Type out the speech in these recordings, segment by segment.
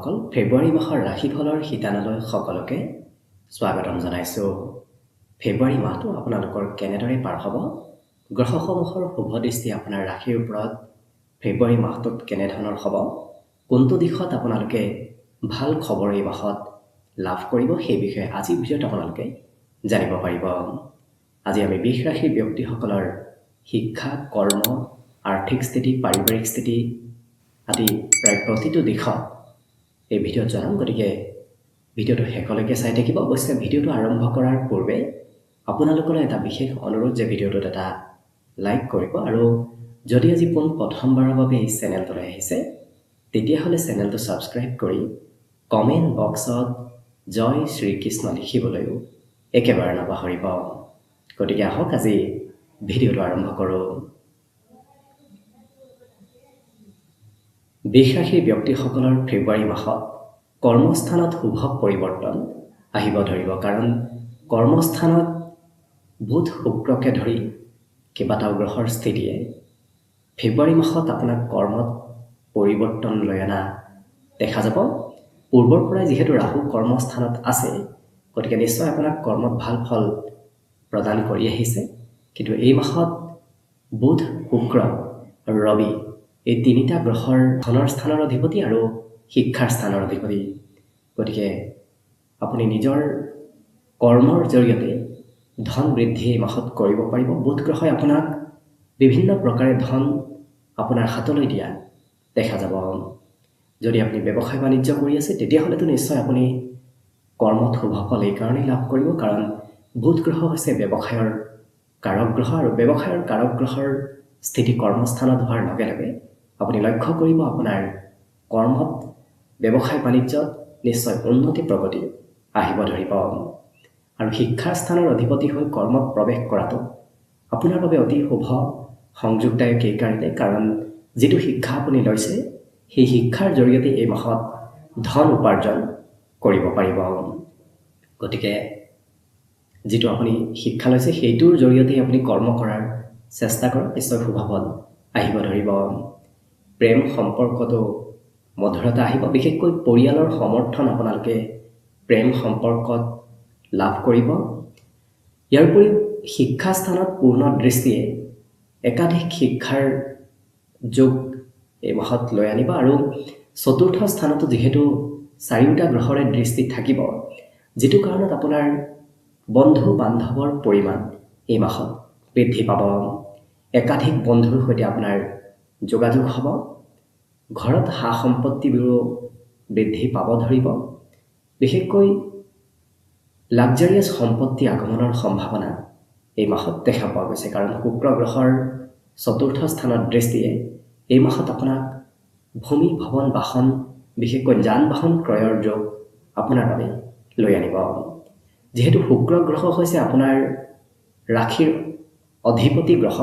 বন্ধুসকল, ফেব্ৰুৱাৰী মাহৰ ৰাশিফলৰ শিতানলৈ সকলোকে স্বাগতম জনাইছোঁ। ফেব্ৰুৱাৰী মাহটো আপোনালোকৰ কেনেদৰে পাৰ হ'ব? গ্ৰহসমূহৰ শুভ দৃষ্টি আপোনাৰ ৰাশিৰ ওপৰত ফেব্ৰুৱাৰী মাহটোত কেনেধৰণৰ হ'ব? কোনটো দিশত আপোনালোকে ভাল খবৰ এই মাহত লাভ কৰিব, সেই বিষয়ে আজি ভিডিঅ'ত আপোনালোকে জানিব পাৰিব। আজি আমি বৃষ ৰাশিৰ ব্যক্তিসকলৰ শিক্ষা, কৰ্ম, আৰ্থিক স্থিতি, পাৰিবাৰিক স্থিতি আদি প্ৰায় প্ৰতিটো দিশত এই ভিডিঅ'ত জনাম। গতিকে ভিডিঅ'টো শেষলৈকে চাই থাকিব। অৱশ্যে ভিডিঅ'টো আৰম্ভ কৰাৰ পূৰ্বে আপোনালোকলৈ এটা বিশেষ অনুৰোধ যে ভিডিঅ'টোত এটা লাইক কৰিব, আৰু যদি আজি প্ৰথমবাৰৰ বাবে এই চেনেলটোলৈ আহিছে তেতিয়াহ'লে চেনেলটো ছাবস্ক্ৰাইব কৰি কমেণ্ট বক্সত জয় শ্ৰীকৃষ্ণ লিখিবলৈও একেবাৰে নাপাহৰিব। গতিকে আহক আজি ভিডিঅ'টো আৰম্ভ কৰোঁ। বৃষ ৰাশিৰ ব্যক্তিসকলৰ ফেব্ৰুৱাৰী মাহত কৰ্মস্থানত শুভ পৰিৱৰ্তন আহিব ধৰিব, কাৰণ কৰ্মস্থানত বুধ শুক্ৰকে ধৰি কেইবাটাও গ্ৰহৰ স্থিতিয়ে ফেব্ৰুৱাৰী মাহত আপোনাক কৰ্মত পৰিৱৰ্তন লৈ অনা দেখা যাব। পূৰ্বৰ পৰাই যিহেতু ৰাহু কৰ্মস্থানত আছে, গতিকে নিশ্চয় আপোনাক কৰ্মত ভাল ফল প্ৰদান কৰি আহিছে। কিন্তু এই মাহত বুধ, শুক্ৰ আৰু ৰবি এই তিনিটা গ্ৰহৰ ধনৰ স্থানৰ অধিপতি আৰু শিক্ষাৰ স্থানৰ অধিপতি। গতিকে আপুনি নিজৰ কৰ্মৰ জৰিয়তে ধন বৃদ্ধি এই মাহত কৰিব পাৰিব। বুধ গ্ৰহই আপোনাক বিভিন্ন প্ৰকাৰে ধন আপোনাৰ হাতলৈ দিয়া দেখা যাব। যদি আপুনি ব্যৱসায় বাণিজ্য কৰি আছে তেতিয়াহ'লেতো নিশ্চয় আপুনি কৰ্মত শুভ ফল এইকাৰণেই লাভ কৰিব, কাৰণ বুধ গ্ৰহ হৈছে ব্যৱসায়ৰ কাৰক গ্ৰহ, আৰু ব্যৱসায়ৰ কাৰক গ্ৰহৰ স্থিতি কৰ্মস্থানত হোৱাৰ লগে লগে আপুনি লক্ষ্য কৰিব আপোনাৰ কৰ্মত, ব্যৱসায় বাণিজ্যত নিশ্চয় উন্নতি প্ৰগতি আহিব ধৰিব। আৰু শিক্ষাৰ স্থানৰ অধিপতি হৈ কৰ্মত প্ৰৱেশ কৰাটো আপোনাৰ বাবে অতি শুভ সংযোগদায়ক এইকাৰণে, কাৰণ যিটো শিক্ষা আপুনি লৈছে সেই শিক্ষাৰ জৰিয়তে এই মাহত ধন উপাৰ্জন কৰিব পাৰিব। গতিকে যিটো আপুনি শিক্ষা লৈছে সেইটোৰ জৰিয়তে আপুনি কৰ্ম কৰাৰ চেষ্টা কৰক, নিশ্চয় শুভ ফল আহিব ধৰিব। প্ৰেম সম্পৰ্কটো মধুৰতা আহিব, বিশেষকৈ পৰিয়ালৰ সমৰ্থন আপোনালোকে প্ৰেম সম্পৰ্কত লাভ কৰিব। ইয়াৰ উপৰিও শিক্ষাস্থানত পূৰ্ণ দৃষ্টিয়ে একাধিক শিক্ষাৰ যোগ এই মাহত লৈ আনিব, আৰু চতুৰ্থ স্থানতো যিহেতু চাৰিওটা গ্ৰহৰে দৃষ্টি থাকিব, যিটো কাৰণত আপোনাৰ বন্ধু বান্ধৱৰ পৰিমাণ এই মাহত বৃদ্ধি পাব। একাধিক বন্ধুৰ সৈতে আপোনাৰ যোগাযোগ হ'ব। ঘৰত সা সম্পত্তিবোৰো বৃদ্ধি পাব ধৰিব। বিশেষকৈ লাক্সাৰিয়াছ সম্পত্তি আগমনৰ সম্ভাৱনা এই মাহত দেখা পোৱা গৈছে, কাৰণ শুক্ৰ গ্ৰহৰ চতুৰ্থ স্থানত দৃষ্টিয়ে এই মাহত আপোনাক ভূমি, ভৱন, বাহন, বিশেষকৈ যান বাহন ক্ৰয়ৰ যোগ আপোনাৰ বাবে লৈ আনিব। যিহেতু শুক্ৰ গ্ৰহ হৈছে আপোনাৰ ৰাশিৰ অধিপতি গ্ৰহ,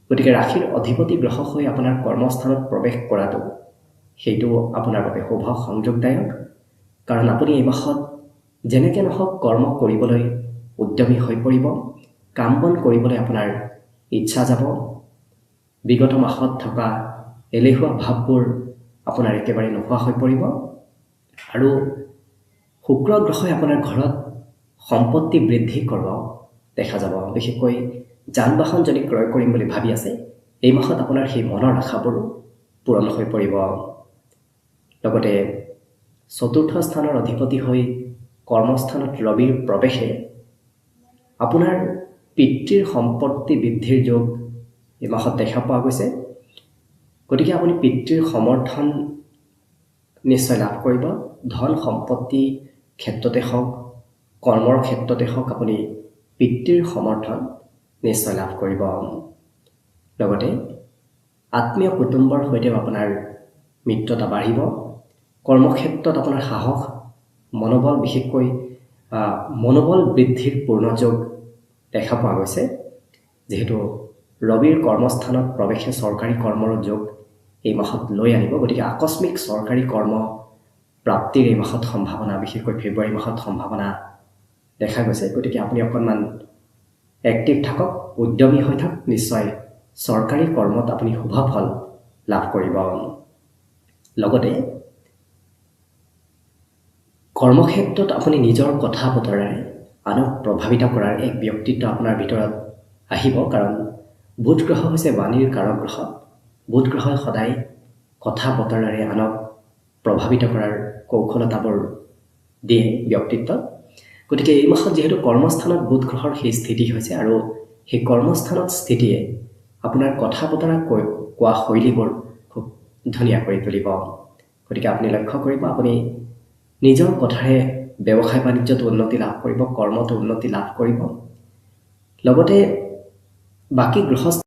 গতিকে ৰাশিৰ অধিপতি গ্ৰহ হৈ আপোনাৰ কৰ্মস্থানত প্ৰৱেশ কৰাটো সেইটো আপোনাৰ বাবে শুভ সংযোগদায়ক, কাৰণ আপুনি এই মাহত যেনেকৈ নহওক কৰ্ম কৰিবলৈ উদ্যমী হৈ পৰিব। কাম বন কৰিবলৈ আপোনাৰ ইচ্ছা যাব। বিগত মাহত থকা এলেহুৱা ভাৱবোৰ আপোনাৰ একেবাৰে নোহোৱা হৈ পৰিব। আৰু শুক্ৰ গ্ৰহই আপোনাৰ ঘৰত সম্পত্তি বৃদ্ধি কৰিব দেখা যাব। বিশেষকৈ যান বাহন যদি ক্ৰয় কৰিম বুলি ভাবি আছে, এই মাহত আপোনাৰ সেই মনৰ আশাবোৰো পূৰণ হৈ পৰিব। লগতে চতুৰ্থ স্থানৰ অধিপতি হৈ কৰ্মস্থানত ৰবিৰ প্ৰৱেশে আপোনাৰ পিতৃৰ সম্পত্তি বৃদ্ধিৰ যোগ এই মাহত দেখা পোৱা গৈছে। গতিকে আপুনি পিতৃৰ সমৰ্থন নিশ্চয় লাভ কৰিব। ধন সম্পত্তি ক্ষেত্ৰতে হওক, কৰ্মৰ ক্ষেত্ৰতে হওক, আপুনি পিতৃৰ সমৰ্থন নিশ্চয় লাভ কৰিব। লগতে আত্মীয় কুটুম্বৰ সৈতেও আপোনাৰ মিত্ৰতা বাঢ়িব। কৰ্মক্ষেত্ৰত আপোনাৰ সাহস, মনোবল, বিশেষকৈ মনোবল বৃদ্ধিৰ পূৰ্ণ যোগ দেখা পোৱা গৈছে। যিহেতু ৰবিৰ কৰ্মস্থানত প্ৰৱেশে চৰকাৰী কৰ্মৰ যোগ এই মাহত লৈ আনিব, গতিকে আকস্মিক চৰকাৰী কৰ্ম প্ৰাপ্তিৰ এই মাহত সম্ভাৱনা, বিশেষকৈ ফেব্ৰুৱাৰী মাহত সম্ভাৱনা দেখা গৈছে। গতিকে আপুনি অকণমান এক্টিভ থাকক, উদ্যমী হৈ থাকক, নিশ্চয় চৰকাৰী কৰ্মত আপুনি শুভ ফল লাভ কৰিব। লগতে কৰ্মক্ষেত্ৰত আপুনি নিজৰ কথা বতৰাৰে আনক প্ৰভাৱিত কৰাৰ এক ব্যক্তিত্ব আপোনাৰ ভিতৰত আহিব, কাৰণ বুধ গ্ৰহ হৈছে বাণীৰ কাৰক গ্ৰহ। বুধ গ্ৰহই সদায় কথা বতৰাৰে আনক প্ৰভাৱিত কৰাৰ কৌশলতাবোৰ দিয়ে ব্যক্তিত্বত। গতিকে এই মাহত যিহেতু কৰ্মস্থানত বুধ গ্ৰহৰ সেই স্থিতি হৈছে আৰু সেই কৰ্মস্থানত স্থিতিয়ে আপোনাৰ কথা বতৰা কোৱা শৈলীবোৰ খুব ধুনীয়া কৰি তুলিব। গতিকে আপুনি লক্ষ্য কৰিব, আপুনি নিজৰ কথাৰে ব্যৱসায় বাণিজ্যত উন্নতি লাভ কৰিব, কৰ্মত উন্নতি লাভ কৰিব। লগতে বাকী গৃহস্থ